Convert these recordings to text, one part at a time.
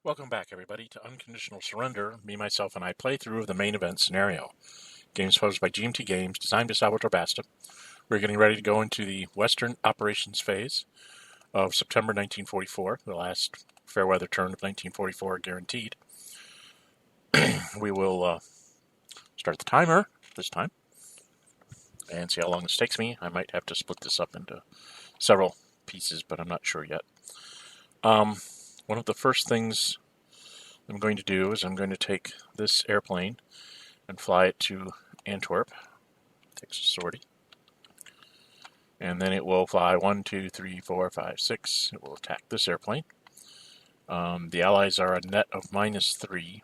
Welcome back, everybody, to Unconditional Surrender, me, myself, and I playthrough of the main event scenario. Games posed by GMT Games, designed by Salvatore Vasta. We're getting ready to go into the Western Operations phase of September 1944, the last fair weather turn of 1944 guaranteed. We will start the timer this time and see how long this takes me. I might have to split this up into several pieces, but I'm not sure yet. One of the first things I'm going to do is I'm going to take this airplane and fly it to Antwerp. Takes a sortie. And then it will fly 1, 2, 3, 4, 5, 6. It will attack this airplane. The Allies are a net of -3.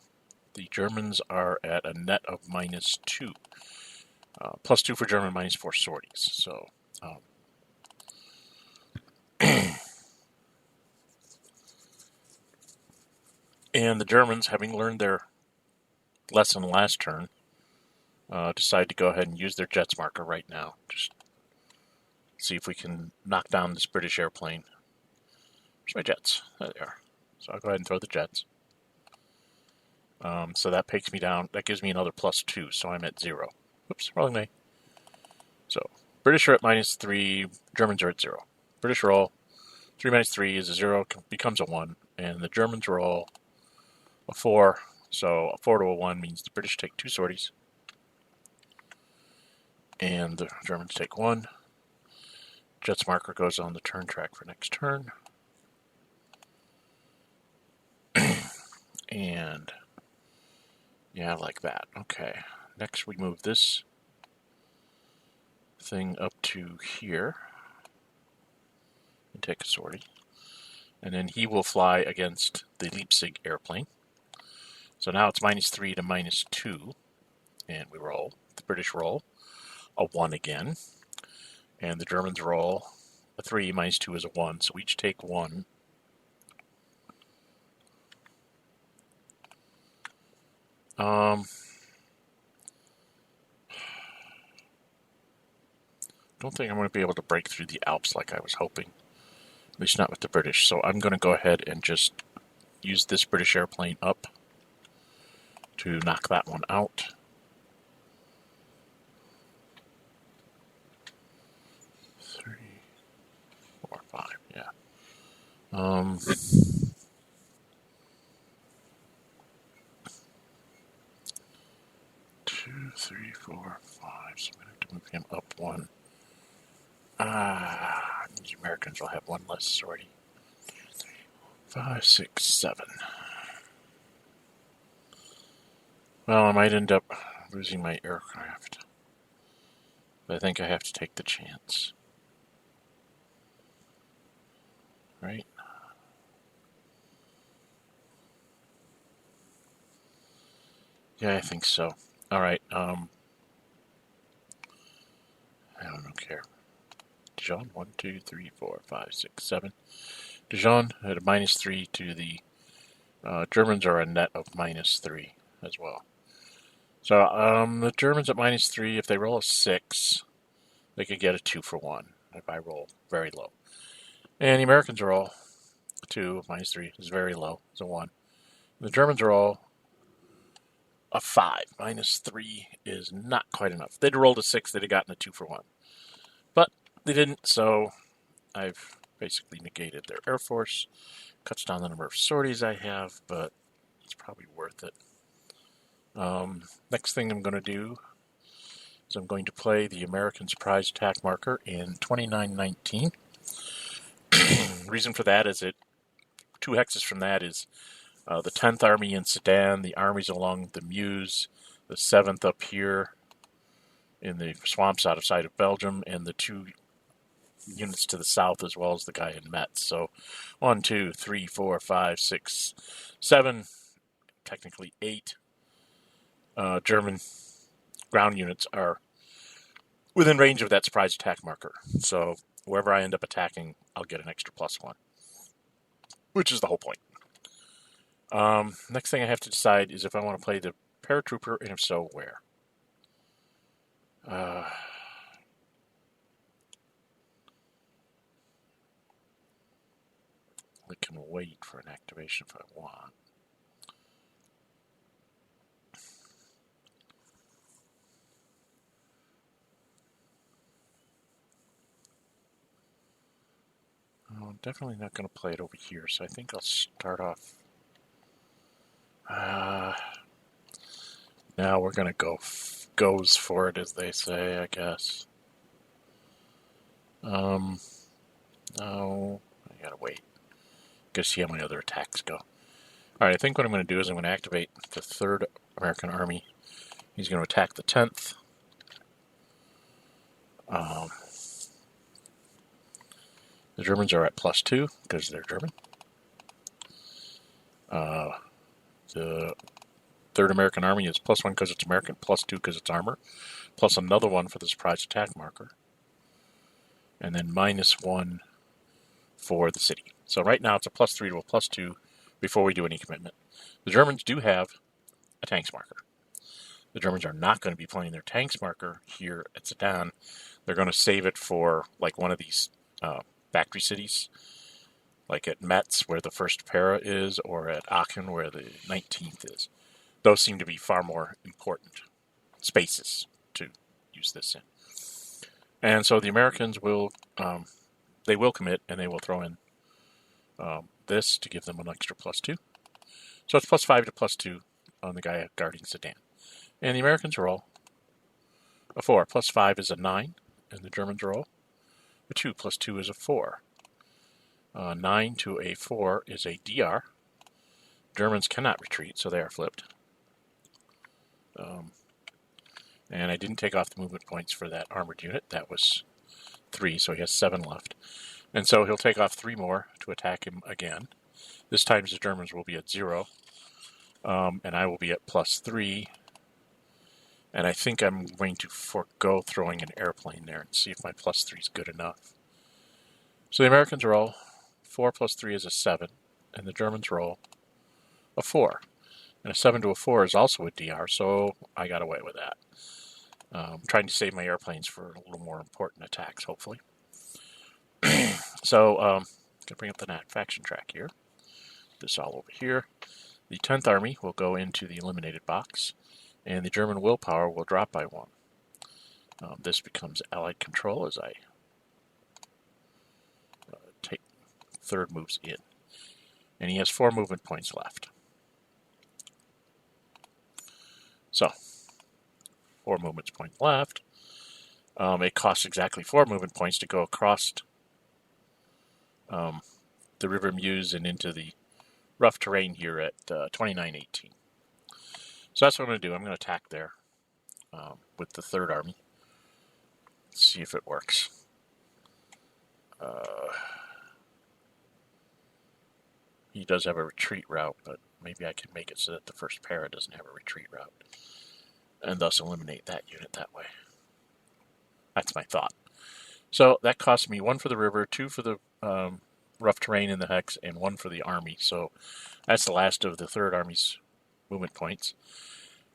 The Germans are at a net of -2. +2 for German, -4 sorties. So, and the Germans, having learned their lesson last turn, decide to go ahead and use their jets marker right now. Just see if we can knock down this British airplane. Where's my jets? There they are. So I'll go ahead and throw the jets. So that takes me down. That gives me another +2, so I'm at 0. Oops, wrong way. So British are at -3, Germans are at 0. British roll 3 minus 3 is a 0, becomes a 1, and the Germans roll a 4. So a 4 to a 1 means the British take 2 sorties, and the Germans take 1. Jets marker goes on the turn track for next turn. And yeah, like that. Okay. Next we move this thing up to here and take a sortie. And then he will fly against the Leipzig airplane. So now it's -3 to -2. And we roll. The British roll a 1 again. And the Germans roll a 3, -2 is a 1. So we each take 1. Don't think I'm going to be able to break through the Alps like I was hoping. At least not with the British. So I'm going to go ahead and just use this British airplane up to knock that one out. Three, 4, 5, yeah. 2, 3, 4, 5. So I'm going to have to move him up 1. The Americans will have 1 less sortie. 5, 6, 7. Well, I might end up losing my aircraft. But I think I have to take the chance. Right? Yeah, I think so. Alright, I don't care. Dijon, 1, 2, 3, 4, 5, 6, 7. Dijon at a -3 to the Germans are a net of -3 as well. So the Germans at -3, if they roll a 6, they could get a 2 for 1 if I roll very low. And the Americans roll a 2, -3 is very low, it's a 1. The Germans roll a 5, -3 is not quite enough. If they'd rolled a 6, they'd have gotten a 2 for 1. But they didn't, so I've basically negated their Air Force. Cuts down the number of sorties I have, but it's probably worth it. Next thing I'm going to do is I'm going to play the American Surprise Attack marker in 2919. Reason for that is 2 hexes from that is the 10th Army in Sedan, the armies along the Meuse, the 7th up here in the swamps outside of Belgium, and the 2 units to the south, as well as the guy in Metz. So 1, 2, 3, 4, 5, 6, 7, technically 8 German ground units are within range of that surprise attack marker. So wherever I end up attacking, I'll get an extra +1, which is the whole point. Next thing I have to decide is if I want to play the paratrooper, and if so, where. We can wait for an activation if I want. Oh, I'm definitely not going to play it over here, so I think I'll start off. Now we're going to go goes for it, as they say, I guess. No, I gotta wait. Gotta see how my other attacks go. Alright, I think what I'm going to do is I'm going to activate the 3rd American Army. He's going to attack the 10th. The Germans are at +2 because they're German. The 3rd American Army is +1 because it's American, +2 because it's armor, plus another 1 for the surprise attack marker, and then -1 for the city. So right now it's a +3 to a +2 before we do any commitment. The Germans do have a tanks marker. The Germans are not going to be playing their tanks marker here at Sedan. They're going to save it for like one of these factory cities, like at Metz where the 1st para is, or at Aachen where the 19th is. Those seem to be far more important spaces to use this in. And so the Americans will, they will commit, and they will throw in this to give them an extra +2. So it's +5 to +2 on the guy guarding Sedan. And the Americans roll a 4. +5 is a 9, and the Germans roll a 2. +2 is a 4. 9 to a 4 is a DR. Germans cannot retreat, so they are flipped. And I didn't take off the movement points for that armored unit. That was 3, so he has 7 left. And so he'll take off 3 more to attack him again. This time the Germans will be at 0, and I will be at +3. And I think I'm going to forego throwing an airplane there and see if my +3 is good enough. So the Americans roll 4 + 3 is a 7, and the Germans roll a 4. And a 7 to a 4 is also a DR, so I got away with that. I'm trying to save my airplanes for a little more important attacks, hopefully. So, I'm going to bring up the faction track here. This all over here. The 10th Army will go into the eliminated box, and the German willpower will drop by 1. This becomes Allied control as I take 3rd moves in. And he has 4 movement points left. So, 4 movement points left. It costs exactly 4 movement points to go across the River Meuse and into the rough terrain here at 2918. So that's what I'm going to do. I'm going to attack there with the 3rd Army. Let's see if it works. He does have a retreat route, but maybe I can make it so that the 1st para doesn't have a retreat route, and thus eliminate that unit that way. That's my thought. So that cost me 1 for the river, 2 for the rough terrain in the hex, and 1 for the army. So that's the last of the 3rd Army's movement points.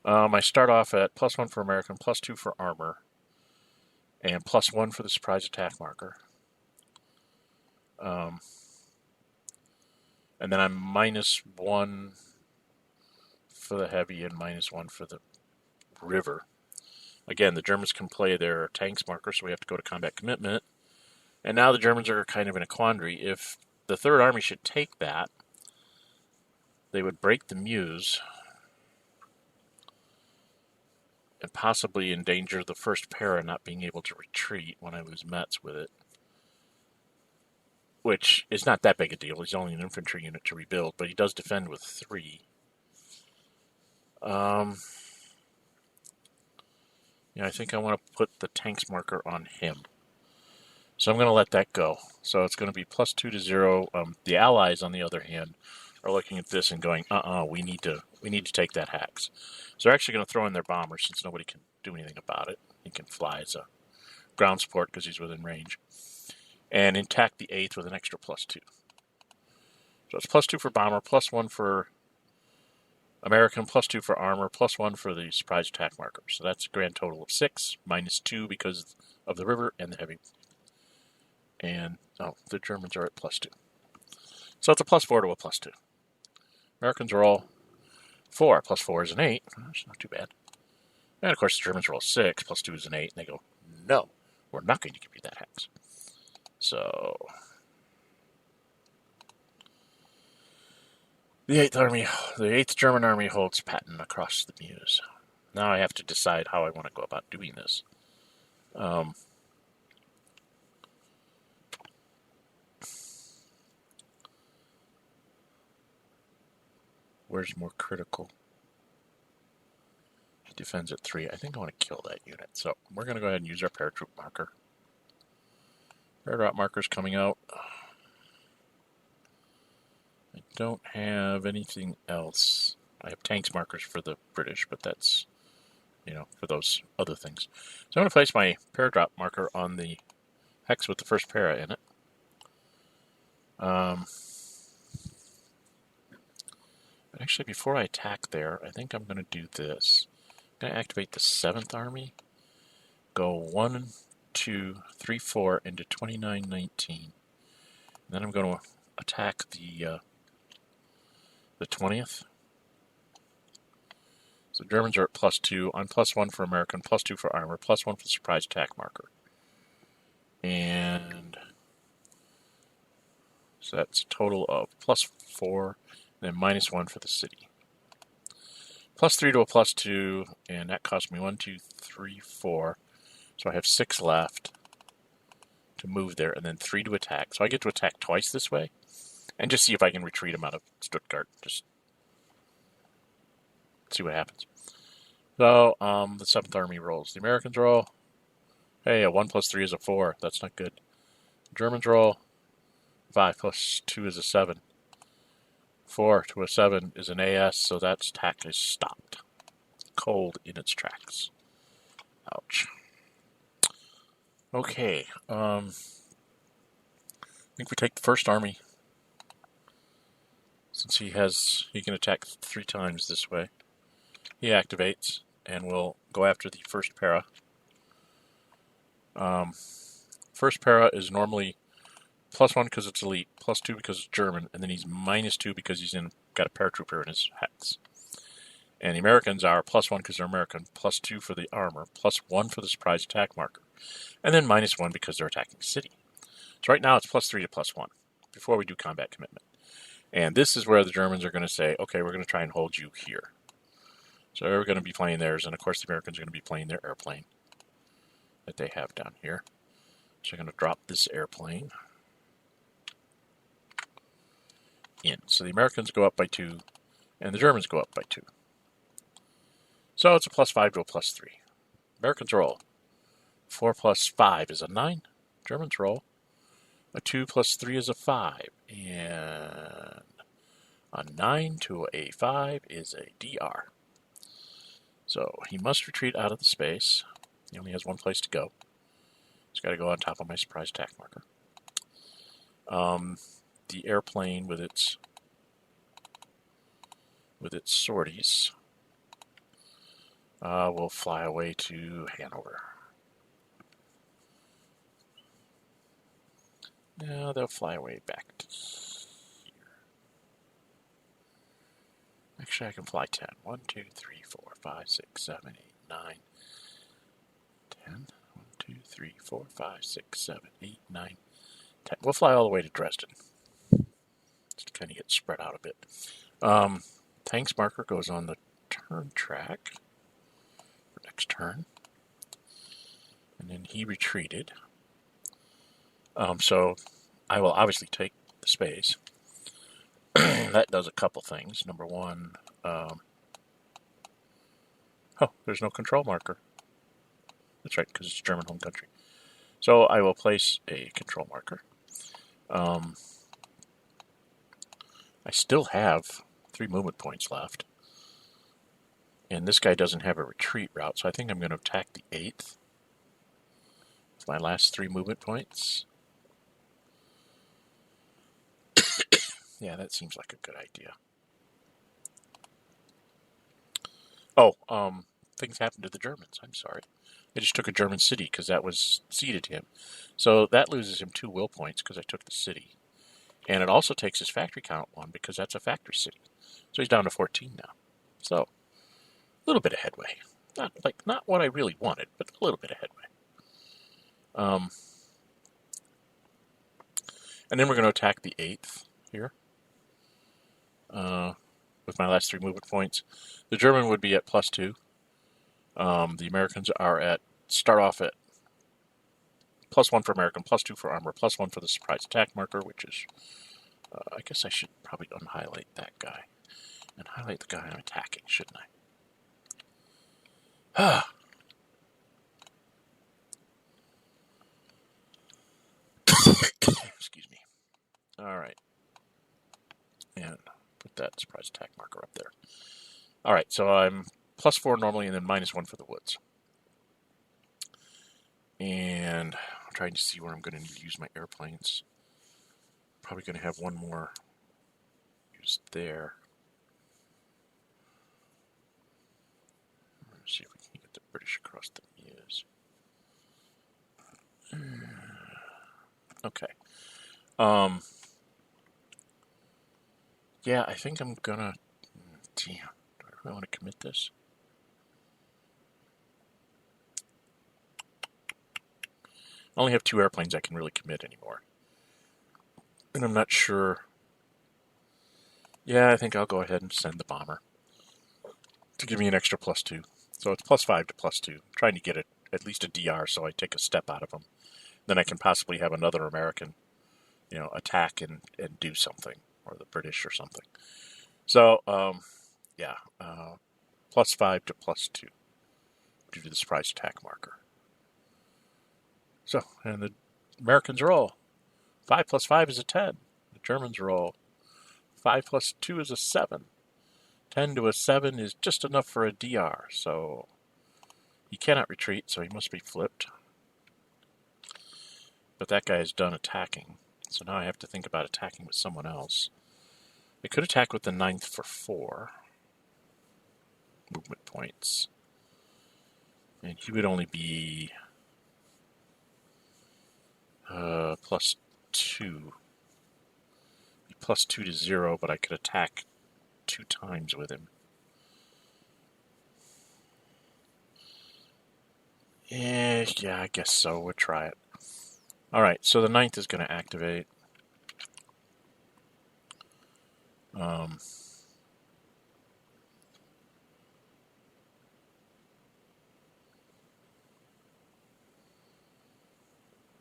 I start off at +1 for American, +2 for armor, and +1 for the surprise attack marker. And then I'm -1 for the heavy and -1 for the river. Again, the Germans can play their tanks marker, so we have to go to combat commitment. And now the Germans are kind of in a quandary. If the 3rd Army should take that, they would break the Meuse and possibly endanger the 1st para not being able to retreat when I lose Metz with it. Which is not that big a deal. He's only an infantry unit to rebuild, but he does defend with 3. Yeah, I think I want to put the tanks marker on him. So I'm going to let that go. So it's going to be +2 to 0. The Allies, on the other hand, are looking at this and going, we need to take that hex. So they're actually going to throw in their bomber since nobody can do anything about it. He can fly as a ground support because he's within range. And attack the 8th with an extra +2. So it's +2 for bomber, +1 for American, +2 for armor, +1 for the surprise attack marker. So that's a grand total of 6, -2 because of the river and the heavy. And the Germans are at +2. So it's a +4 to a +2. Americans roll 4. +4 is an 8. That's not too bad. And of course, the Germans roll 6. +2 is an 8. And they go, no, we're not going to give you that hex. So the 8th German Army holds Patton across the Meuse. Now I have to decide how I want to go about doing this. Where's more critical? He defends at 3. I think I want to kill that unit. So we're going to go ahead and use our paratroop marker. Paratroop marker's coming out. I don't have anything else. I have tanks markers for the British, but that's, for those other things. So I'm going to place my paratrop marker on the hex with the first para in it. Actually, before I attack there, I think I'm going to do this. I'm going to activate the 7th Army. Go 1, 2, 3, 4 into 2919. Then I'm going to attack the 20th. So Germans are at +2. I'm +1 for American, +2 for armor, +1 for the surprise attack marker. And so that's a total of +4, then -1 for the city. +3 to a +2, and that cost me 1, 2, 3, 4. So I have 6 left to move there, and then 3 to attack. So I get to attack twice this way, and just see if I can retreat them out of Stuttgart. Just see what happens. So the 7th Army rolls. The Americans roll. Hey, a 1 + 3 is a 4. That's not good. The Germans roll. 5 + 2 is a 7. 4 to a 7 is an AS, so that attack is stopped. Cold in its tracks. Ouch. Okay. I think we take the 1st Army. Since he can attack 3 times this way. He activates, and we'll go after the 1st para. 1st para is normally +1 because it's elite, +2 because it's German, and then he's -2 because he's got a paratrooper in his hex. And the Americans are +1 because they're American, +2 for the armor, +1 for the surprise attack marker, and then -1 because they're attacking the city. So right now it's +3 to +1 before we do combat commitment. And this is where the Germans are going to say, okay, we're going to try and hold you here. So they're going to be playing theirs, and of course the Americans are going to be playing their airplane that they have down here. So they're going to drop this airplane in. So the Americans go up by 2, and the Germans go up by 2. So it's a +5 to a +3. Americans roll. 4 + 5 is a 9. Germans roll. A 2 + 3 is a 5. And a 9 to a 5 is a DR. So he must retreat out of the space. He only has one place to go. He's got to go on top of my surprise attack marker. The airplane with its sorties will fly away to Hanover. Now they'll fly away back to here. Actually, I can fly 10. 1, 2, 3, 4, 5, 6, 7, 8, 9, 10. 1, 2, 3, 4, 5, 6, 7, 8, 9, 10. We'll fly all the way to Dresden. Just to kind of get spread out a bit. Tanks marker goes on the turn track for next turn. And then he retreated. So I will obviously take the space. That does a couple things. Number one, there's no control marker. That's right, because it's German home country. So I will place a control marker. I still have 3 movement points left. And this guy doesn't have a retreat route, so I think I'm going to attack the 8th. With my last 3 movement points. Yeah, that seems like a good idea. Oh, things happened to the Germans. I'm sorry. I just took a German city because that was ceded to him. So that loses him 2 will points because I took the city. And it also takes his factory count 1 because that's a factory city. So he's down to 14 now. So, a little bit of headway. Not what I really wanted, but a little bit of headway. And then we're going to attack the 8th here. With my last 3 movement points. The German would be at +2. The Americans start off at +1 for American, +2 for armor, +1 for the surprise attack marker, which is, I guess I should probably unhighlight that guy and highlight the guy I'm attacking, shouldn't I? Excuse me. All right. And put that surprise attack marker up there. All right, so I'm +4 normally and then -1 for the woods. And I'm trying to see where I'm going to need to use my airplanes. Probably going to have one more used there. Let's see if we can get the British across the Meuse. Okay. Yeah, I think I'm gonna... Damn, do I really want to commit this? I only have 2 airplanes I can really commit anymore. And I'm not sure... Yeah, I think I'll go ahead and send the bomber to give me an extra +2. So it's +5 to +2. I'm trying to get at least a DR so I take a step out of them. Then I can possibly have another American, attack and do something, or the British or something. So, yeah, +5 to +2 due to the surprise attack marker. So, and the Americans roll. 5 + 5 is a 10. The Germans roll. 5 + 2 is a 7. 10 to a 7 is just enough for a DR, so he cannot retreat, so he must be flipped. But that guy is done attacking, so now I have to think about attacking with someone else. I could attack with the 9th for 4 movement points. And he would only be +2. Be +2 to 0, but I could attack 2 times with him. Yeah, I guess so. We'll try it. Alright, so the 9th is going to activate. Or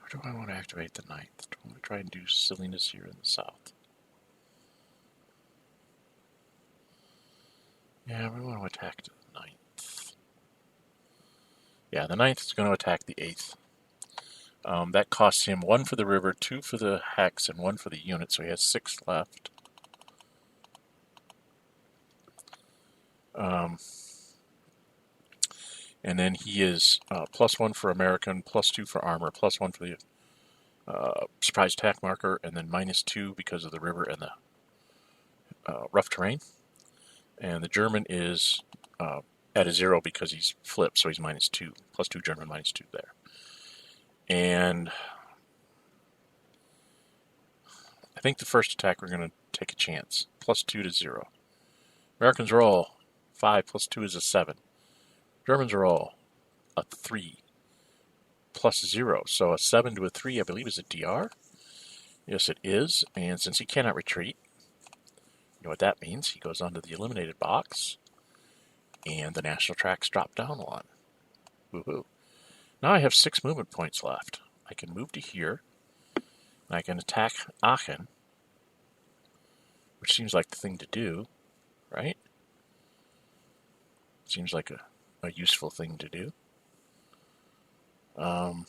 do I want to activate the 9th? Do I want to try and do silliness here in the south? Yeah, we want to attack the 9th. Yeah, the 9th is going to attack the 8th. That costs him 1 for the river, 2 for the hex, and 1 for the unit, so he has 6 left. And then he is +1 for American, +2 for armor, +1 for the surprise attack marker, and then -2 because of the river and the rough terrain. And the German is at a 0 because he's flipped, so he's -2. +2 German, -2 there. And I think the first attack we're going to take a chance. +2 to 0. Americans roll. 5 + 2 is a 7. Germans roll a 3 +0. So a 7 to a 3, I believe, is a DR. Yes, it is. And since he cannot retreat, you know what that means. He goes onto the eliminated box, and the national tracks drop down 1. Woohoo. Now I have 6 movement points left. I can move to here, and I can attack Aachen, which seems like the thing to do, right? Seems like a useful thing to do. I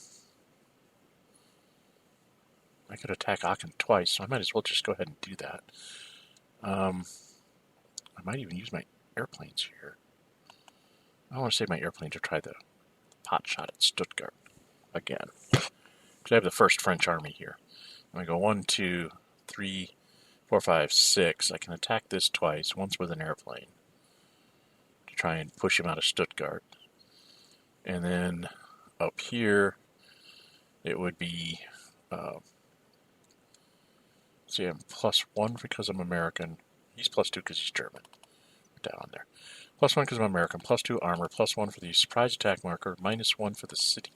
could attack Aachen twice, so I might as well just go ahead and do that. I might even use my airplanes here. I want to save my airplane to try the pot shot at Stuttgart again. Because I have the first French army here. I'm going to go 1, 2, 3, 4, 5, 6. I can attack this twice, once with an airplane, to try and push him out of Stuttgart. And then up here, it would be See, I'm +1 because I'm American. He's +2 because he's German. Put that on there. +1 because I'm American. +2 armor. +1 for the surprise attack marker. -1 for the city.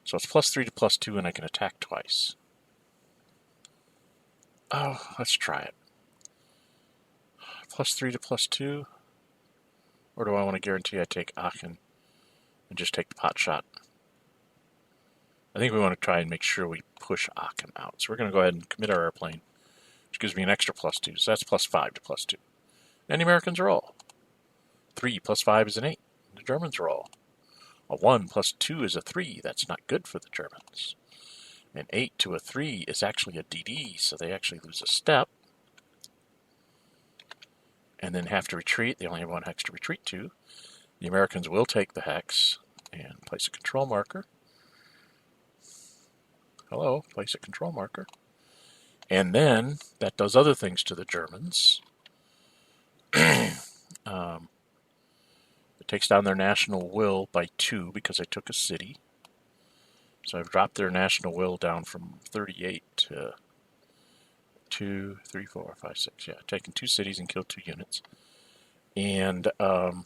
So it's +3 to +2, and I can attack twice. Oh, let's try it. +3 to +2. Or do I want to guarantee I take Aachen and just take the pot shot? I think we want to try and make sure we push Aachen out. So we're going to go ahead and commit our airplane, which gives me an extra +2. So that's +5 to +2. And the Americans roll. 3 + 5 is an 8. The Germans roll. A 1 + 2 is a 3. That's not good for the Germans. An 8 to a 3 is actually a DD, so they actually lose a step. And then have to retreat. They only have 1 hex to retreat to. The Americans will take the hex and place a control marker. Hello, place a control marker. And then that does other things to the Germans. It takes down their national will by 2 because I took a city. So I've dropped their national will down from 38 to 2, 3, 4, 5, 6. Yeah, taken 2 cities and killed 2 units. And oh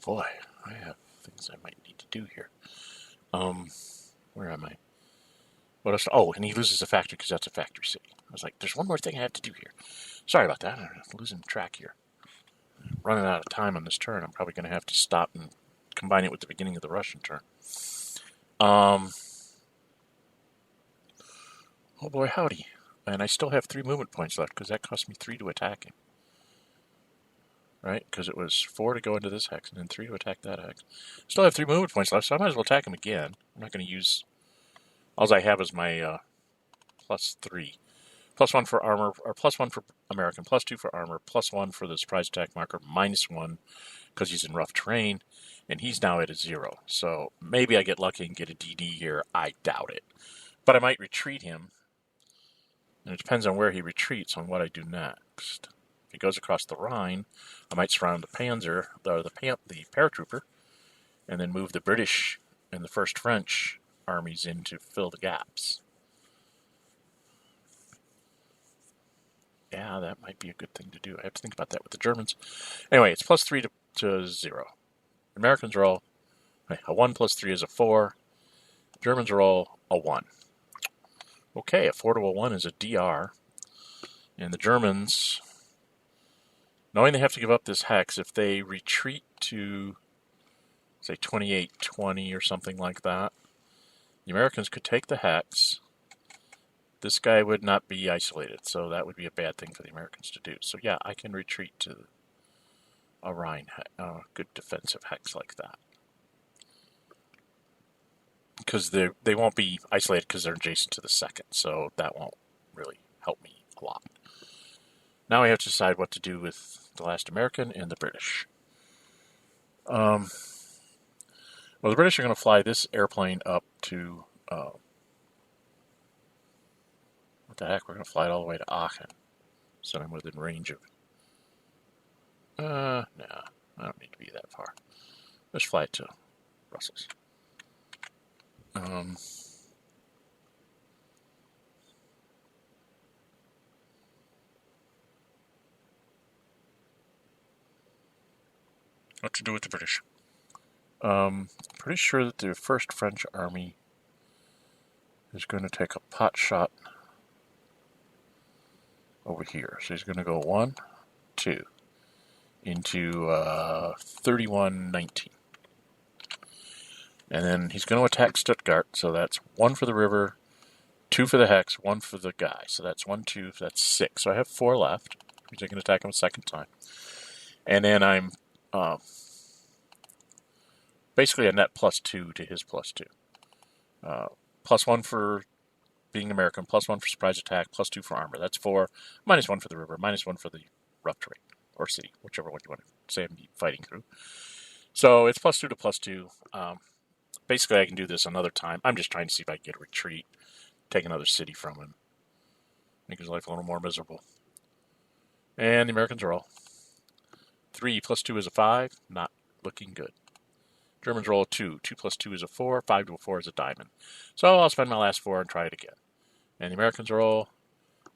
boy, I have things I might need to do here. Where am I? What else? Oh, and he loses a factory because that's a factory city. I was like, there's one more thing I have to do here. Sorry about that. I'm losing track here. Running out of time on this turn. I'm probably going to have to stop and combine it with the beginning of the Russian turn. Oh boy, howdy. And I still have 3 movement points left because that cost me 3 to attack him. Right? Because it was 4 to go into this hex and then 3 to attack that hex. Still have 3 movement points left, so I might as well attack him again. I'm not going to use... All I have is my +3. +1 for armor, or +1 for American, +2 for armor, +1 for the surprise attack marker, -1 because he's in rough terrain, and he's now at a 0. So maybe I get lucky and get a DD here. I doubt it. But I might retreat him, and it depends on where he retreats on what I do next. If he goes across the Rhine, I might surround the Panzer, or the paratrooper, and then move the British and the First French armies in to fill the gaps. Yeah, that might be a good thing to do. I have to think about that with the Germans. Anyway, it's +3 to 0. Americans roll a 1 + 3 is a 4. Germans roll a 1. Okay, a 4 to a 1 is a DR. And the Germans, knowing they have to give up this hex, if they retreat to, say, 28-20 or something like that, the Americans could take the hex. This guy would not be isolated, so that would be a bad thing for the Americans to do. So yeah, I can retreat to a Rhine, good defensive hex like that. Because they won't be isolated because they're adjacent to the second, so that won't really help me a lot. Now we have to decide what to do with the last American and the British. Well, the British are going to fly this airplane up to... what the heck? We're going to fly it all the way to Aachen. So I'm within range of... no, I don't need to be that far. Let's fly it to Brussels. What to do with the British? Pretty sure that the First French Army is going to take a pot shot over here. So he's going to go 1, 2 into 31-19. And then he's going to attack Stuttgart, so that's 1 for the river, 2 for the hex, 1 for the guy. So that's 1, 2, that's 6. So I have 4 left. He's going to attack him a second time. And then I'm basically a net +2 to his +2. +1 for being American, +1 for surprise attack, +2 for armor. That's 4. -1 for the river, -1 for the rough terrain, or city, whichever one you want to say I'm fighting through. So it's +2 to +2. Basically, I can do this another time. I'm just trying to see if I can get a retreat, take another city from him, make his life a little more miserable. And the Americans roll. 3 plus 2 is a 5. Not looking good. Germans roll a 2. 2 plus 2 is a 4. 5 to a 4 is a diamond. So I'll spend my last 4 and try it again. And the Americans roll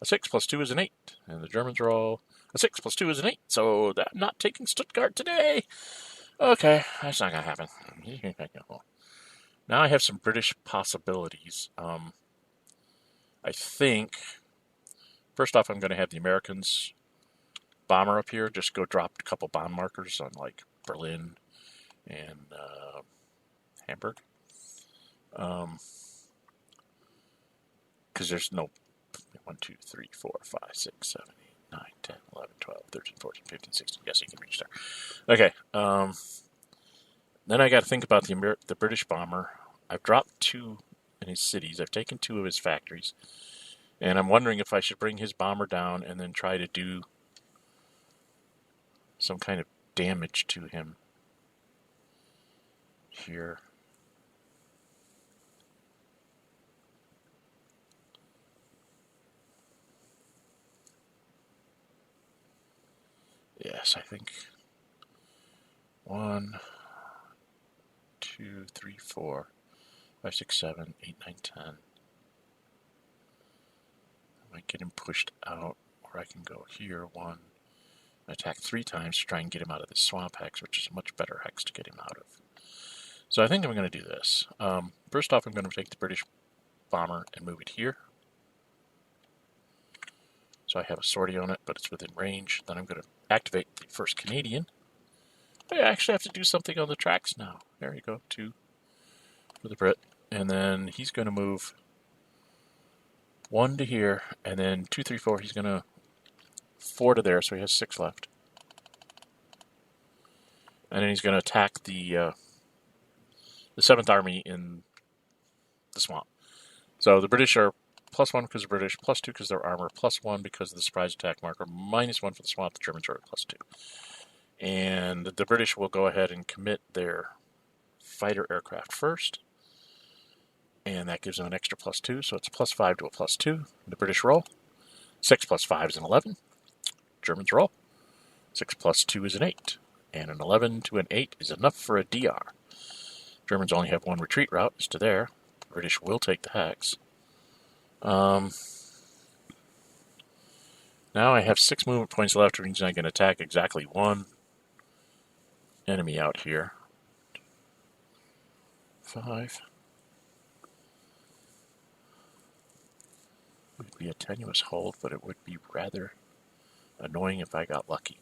a 6 plus 2 is an 8. And the Germans roll a 6 plus 2 is an 8. So I'm not taking Stuttgart today. Okay, that's not going to happen. Now I have some British possibilities. I think, first off, I'm going to have the Americans bomber up here. Just go drop a couple bomb markers on, like, Berlin and Hamburg. Because there's no 1, 2, 3, 4, 5, 6, 7, 8, 9, 10, 11, 12, 13, 14, 15, 16. Yes, you can reach there. Okay. Then I got to think about the British bomber. I've dropped 2 in his cities. I've taken 2 of his factories. And I'm wondering if I should bring his bomber down and then try to do some kind of damage to him here. Yes, I think 1, 2, 3, 4, 5, 6, 7, 8, 9, 10. I might get him pushed out, or I can go here 1, attack 3 times to try and get him out of this swamp hex, which is a much better hex to get him out of. So I think I'm going to do this. First off, I'm going to take the British bomber and move it here. So I have a sortie on it, but it's within range. Then I'm going to activate the first Canadian. I actually have to do something on the tracks now. There you go, 2 for the Brit. And then he's going to move 1 to here, and then 2, 3, 4. He's going to 4 to there, so he has 6 left. And then he's going to attack the 7th Army in the swamp. So the British are +1 because they're British, +2 because they're armor, +1 because of the surprise attack marker, -1 for the swamp. The Germans are at +2. And the British will go ahead and commit their fighter aircraft first. And that gives them an extra +2, so it's +5 to a +2. The British roll. 6 plus 5 is an 11. Germans roll. 6 plus 2 is an 8. And an 11 to an 8 is enough for a DR. Germans only have 1 retreat route, it's to there. The British will take the hex. Now I have 6 movement points left, which means I can attack exactly 1 enemy out here. 5. It would be a tenuous hold, but it would be rather annoying if I got lucky.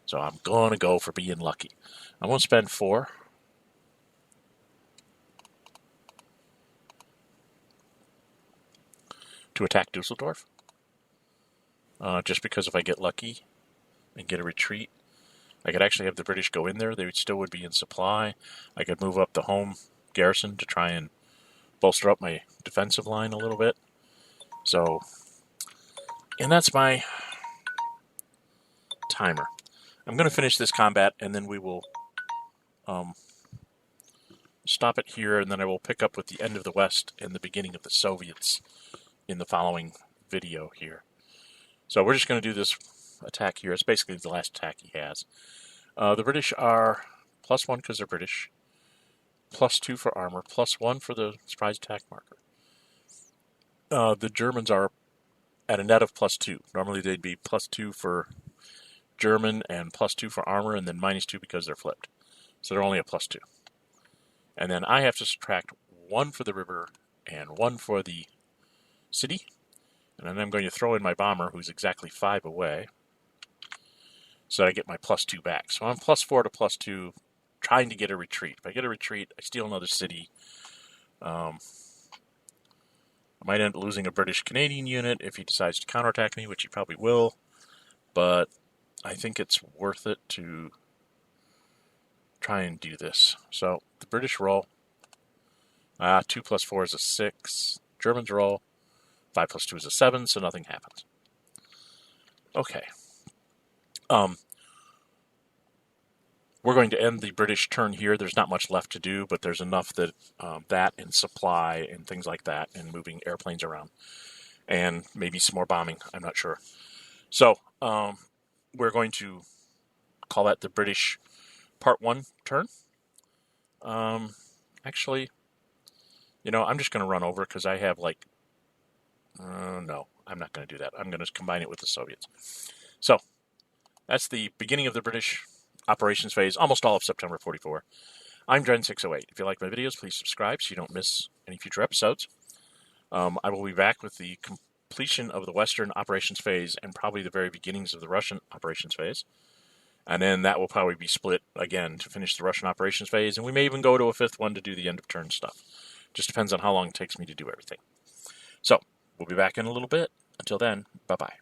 So I'm going to go for being lucky. I'm going to spend 4. To attack Dusseldorf. Just because if I get lucky and get a retreat, I could actually have the British go in there. They still would be in supply. I could move up the home garrison to try and bolster up my defensive line a little bit. So, and that's my timer. I'm going to finish this combat, and then we will stop it here, and then I will pick up with the end of the West and the beginning of the Soviets in the following video here. So we're just going to do this attack here. It's basically the last attack he has. The British are +1 because they're British, +2 for armor, +1 for the surprise attack marker. The Germans are at a net of +2. Normally they'd be +2 for German and +2 for armor, and then -2 because they're flipped. So they're only a +2. And then I have to subtract 1 for the river and 1 for the city. And then I'm going to throw in my bomber, who's exactly 5 away, so that I get my +2 back. So I'm +4 to +2, trying to get a retreat. If I get a retreat, I steal another city. I might end up losing a British-Canadian unit if he decides to counterattack me, which he probably will. But I think it's worth it to try and do this. So the British roll. 2 plus 4 is a 6. Germans roll. 5 plus 2 is a 7, so nothing happens. Okay. We're going to end the British turn here. There's not much left to do, but there's enough that that and supply and things like that, and moving airplanes around, and maybe some more bombing. I'm not sure. So we're going to call that the British Part 1 turn. Actually, I'm just going to run over because I have no, I'm not going to do that. I'm going to combine it with the Soviets. So that's the beginning of the British operations phase, almost all of September 44. I'm Dren608. If you like my videos, please subscribe so you don't miss any future episodes. I will be back with the completion of the Western operations phase and probably the very beginnings of the Russian operations phase. And then that will probably be split again to finish the Russian operations phase, and we may even go to a fifth one to do the end of turn stuff. Just depends on how long it takes me to do everything. So, we'll be back in a little bit. Until then, bye-bye.